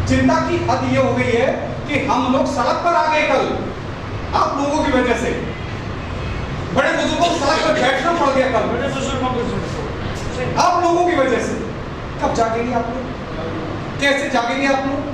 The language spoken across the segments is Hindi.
चिंता की हद ये हो गई है कि हम लोग सड़क पर आ गए कल, आप लोगों की वजह से। बड़े बुजुर्गों को सड़क पर बैठना पड़ गया कल, आप लोगों की वजह से। कब जागेंगे आप लोग? कैसे जागेंगे आप लोग?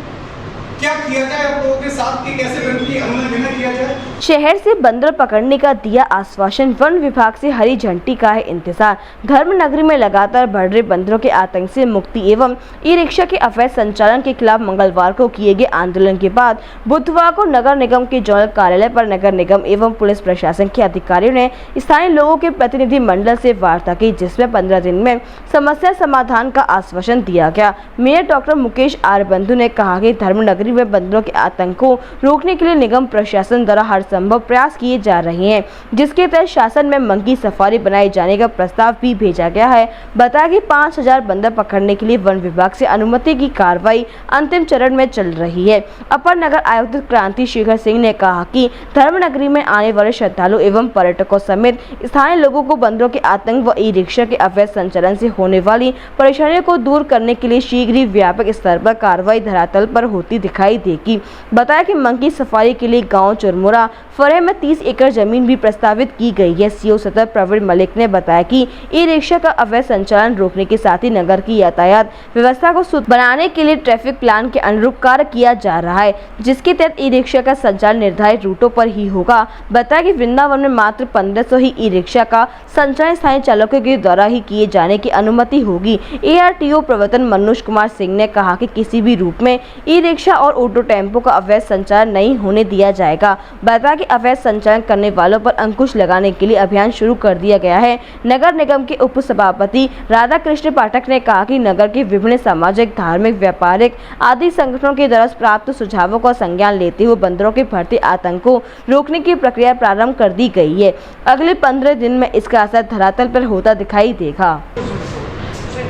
क्या किया जाए आप लोगों के साथ कि कैसे गंदगी अमल न किया जाए? शहर से बंदर पकड़ने का दिया आश्वासन, वन विभाग से हरी झंडी का है इंतजार। धर्म नगरी में लगातार बढ़ रहे बंदरों के आतंक से मुक्ति एवं ई रिक्शा के अवैध संचालन के खिलाफ मंगलवार को किए गए आंदोलन के बाद बुधवार को नगर निगम के जोनल कार्यालय पर नगर निगम एवं पुलिस प्रशासन के अधिकारियों ने स्थानीय लोगों के प्रतिनिधि मंडल से वार्ता की, जिसमें 15 दिन में समस्या समाधान का आश्वासन दिया गया। मेयर डॉक्टर मुकेश आर बंधु ने कहा कि धर्म नगरी में बंदरों के आतंक को रोकने के लिए निगम प्रशासन द्वारा हर संभव प्रयास किए जा रहे हैं, जिसके तहत शासन में मंकी सफारी बनाए जाने का प्रस्ताव भी भेजा गया है। बताया कि 5000 बंदर पकड़ने के लिए वन विभाग से अनुमति की कार्रवाई अंतिम चरण में चल रही है। अपर नगर आयुक्त क्रांति शेखर सिंह ने कहा कि धर्म नगरी में आने वाले श्रद्धालु एवं पर्यटकों समेत स्थानीय लोगों को बंदरों के आतंक व ई रिक्शा के अवैध संचालन से होने वाली परेशानियों को दूर करने के लिए शीघ्र ही व्यापक स्तर पर कार्रवाई धरातल पर होती दिखाई देगी। बताया कि मंकी सफारी के लिए गाँव चुरमुरा फरे में 30 एकड़ जमीन भी प्रस्तावित की गई है। सीओ सदर प्रवीण मलिक ने बताया कि ई रिक्शा का अवैध संचालन रोकने के साथ ही नगर की यातायात व्यवस्था को सुदृढ़ बनाने के लिए ट्रैफिक प्लान के अनुरूप कार्य किया जा रहा है, जिसके तहत ई रिक्शा का संचालन निर्धारित रूटों पर ही होगा। बताया कि वृंदावन में मात्र 1500 ही ई रिक्शा का संचालन स्थानीय चालकों के द्वारा ही किए जाने की अनुमति होगी। ARTO प्रवर्तन मनोज कुमार सिंह ने कहा कि किसी भी रूप में ई रिक्शा और ऑटो टेम्पो का अवैध संचालन नहीं होने दिया जाएगा। बताया कि अवैध संचालन करने वालों पर अंकुश लगाने के लिए अभियान शुरू कर दिया गया है। नगर निगम के उप सभापति राधा कृष्ण पाठक ने कहा कि नगर के विभिन्न सामाजिक, धार्मिक, व्यापारिक आदि संगठनों के द्वारा प्राप्त सुझावों का संज्ञान लेते हुए बंदरों के बढ़ते आतंक को रोकने की प्रक्रिया प्रारंभ कर दी गई है। अगले 15 दिन में इसका असर धरातल पर होता दिखाई देगा।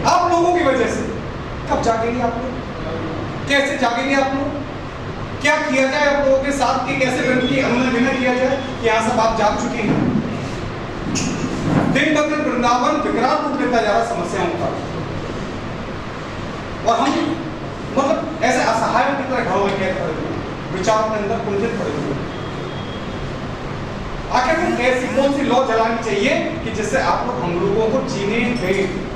आप लोगों की वजह से। कब जागेंगे आप लोग? कैसे जागेंगे आप लोग? क्या किया जाए आप लोगों के साथ कि कैसे गंदगी अमल न किया जाए? यहाँ सब आप जाग चुके हैं। दिन ब दिन वृंदावन विकराल रूप लेता जा रहा समस्याओं का, और हम मतलब ऐसे असहाय की तरह खड़े हुए खड़े हुए विचार के अंदर उलझे पड़े हुए। आखिर में ऐसी कौन सी लौ जलानी चाहिए कि जिससे आप लोग हम लोगों को जीने दें?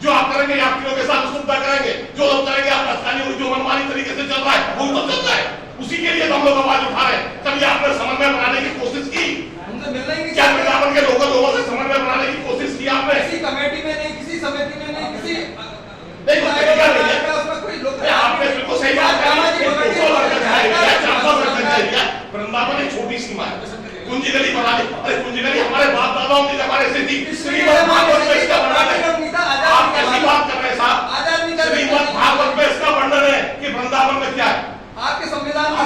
जो आप करेंगे आपके लोगों के साथ सुविधा करेंगे, जो लोग करेंगे आप स्थानीय जो मनमानी तरीके से चल रहा है वो तो चल रहा है, उसी के लिए हम लोग आवाज उठा रहे हैं। तभी आपने समन्वय बनाने की कोशिश की, क्या वृंदावन के लोगों से समन्वय बनाने की कोशिश की आपने? किसी कमेटी में नहीं, किसी समिति में नहीं, किसी आपने बिल्कुल सही बात कही। वृंदावन एक छोटी सीमा है, कुंजी गली बना दी। अरे कुंजी गली हमारे बाप दादाओं की जमाने से थी। श्रीमद् भागवत में इसका वर्णन है। आप कैसी बात कर रहे हैं साहब? श्रीमद् भागवत में इसका वर्णन है कि वृंदावन में क्या है। आपके संविधान का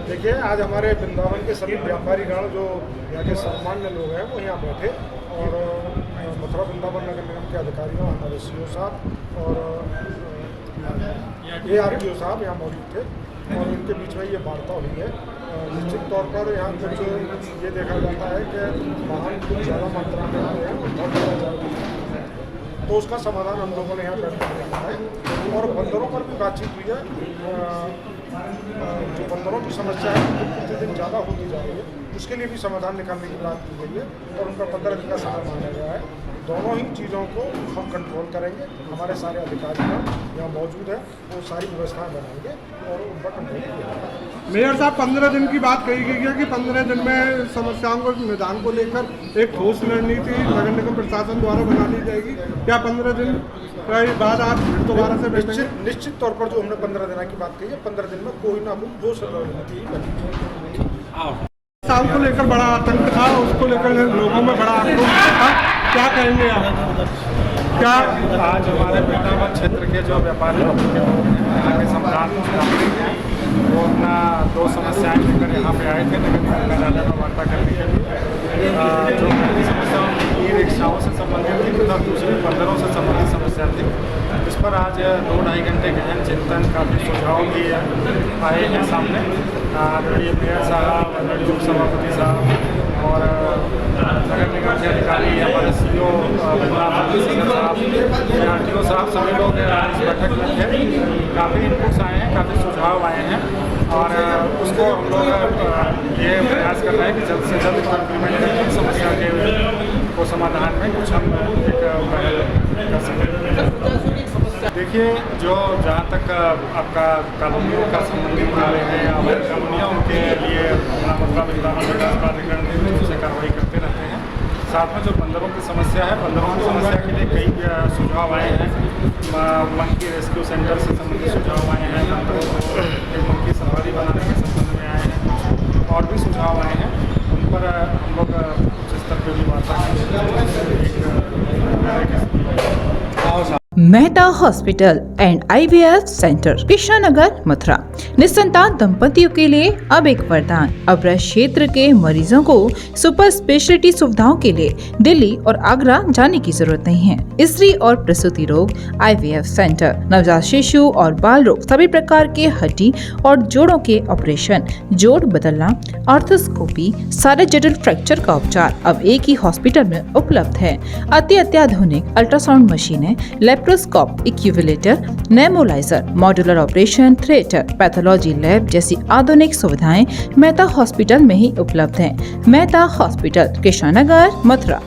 देखिए, आज हमारे वृंदावन के सभी व्यापारी गण जो यहाँ के सामान्य लोग हैं वो यहाँ बैठे, और मथुरा वृंदावन नगर निगम के अधिकारियों, हमारे CO साहब और ARTO साहब यहाँ मौजूद थे, और इनके बीच में ये वार्ता हुई है। निश्चित तौर पर यहाँ कुछ ये देखा जाता है कि वाहन कुछ ज़्यादा मात्रा में आ रहे हैं, बहुत ज़्यादा, तो उसका समाधान हम लोगों ने यहाँ बैठ कर देखा है। और बंदरों पर भी बातचीत हुई है। जो बंदरों की समस्या है वो प्रतिदिन ज़्यादा होती जा रही है, उसके लिए भी समाधान निकालने की बात की गई है, और उनका 15 दिन का समय मांगा गया है। दोनों ही चीज़ों को हम कंट्रोल करेंगे। हमारे सारे अधिकारी यहाँ मौजूद हैं, वो सारी व्यवस्थाएं बनाएंगे और उन पर कंट्रोल किया। मेयर साहब, 15 दिन की बात कही गई है कि 15 दिन में समस्याओं को निदान को लेकर एक ठोस रणनीति नगर निगम प्रशासन द्वारा बना ली जाएगी। क्या 15 दिन के बाद आप दोबारा से बैठेंगे? निश्चित तौर पर जो हमने 15 दिन की बात कही है, 15 दिन में कोई ना कोई ठोस रणनीति बनेगी। शाम को लेकर बड़ा आतंक था, उसको लेकर लोगों में बड़ा आक्रोश था, क्या कहेंगे आप? क्या आज हमारे वृंदावन क्षेत्र के जो व्यापारी लोग यहाँ के सम्राट वो अपना 2 समस्याएं लेकर यहाँ पे आए थे नगर निगम कार्यालय में वार्ता करने के लिए। जो समस्या रिक्शाओं से संबंधित थी तथा दूसरी बंदरों से संबंधित समस्या थी। इस पर आज 2-2.5 घंटे गहन चिंतन, काफ़ी सुझाव भी आए हैं सामने। आदरणीय मेयर साहब, आदरणीय उप सभापति साहब और नगर निगम के अधिकारी, हमारे CEO साहब, RTO साहब, सभी लोग इस बैठक में थे। काफ़ी इनपुट्स आए हैं, काफ़ी सुझाव आए हैं और उसको हम लोग ये प्रयास कर रहे हैं कि जल्द से जल्द इम्प्लीमेंट करके समस्या के को समाधान में कुछ हम एक पहल कर सकें। देखिए, जो जहाँ तक आपका कानूनियों का संबंधित कार्य है या अवैध कानूनियों के लिए अपना मतलब प्राधिकरण से कार्रवाई करते रहते हैं। साथ में जो बंदरों की समस्या है, बंदरों की समस्या के लिए कई सुझाव आए हैं। मंकी रेस्क्यू सेंटर से संबंधित सुझाव आए हैं, बंदरों को एक मंकी सफारी बनाने के संबंध में आए हैं, और भी सुझाव आए हैं। उन पर हम लोग उच्च स्तर पर भी वार्ता करेंगे। Mehta hospital and IVF centre, Krishnanagar, Mathura. निसंतान दंपतियों के लिए अब एक वरदान। अब क्षेत्र के मरीजों को सुपर स्पेशलिटी सुविधाओं के लिए दिल्ली और आगरा जाने की जरूरत नहीं है। स्त्री और प्रसूति रोग IVF सेंटर, नवजात शिशु और बाल रोग, सभी प्रकार के हड्डी और जोड़ों के ऑपरेशन, जोड़ बदलना, आर्थोस्कोपी, सारे जटिल फ्रैक्चर का उपचार अब एक ही हॉस्पिटल में उपलब्ध है। अत्याधुनिक अल्ट्रासाउंड मशीनें, लेप्रोस्कोप, इक्यूविलेटर, nebulizer, modular operation theatre, pathology lab जैसी आधुनिक सुविधाएं मेहता हॉस्पिटल में ही उपलब्ध हैं। मेहता हॉस्पिटल, कृष्णानगर, मथुरा।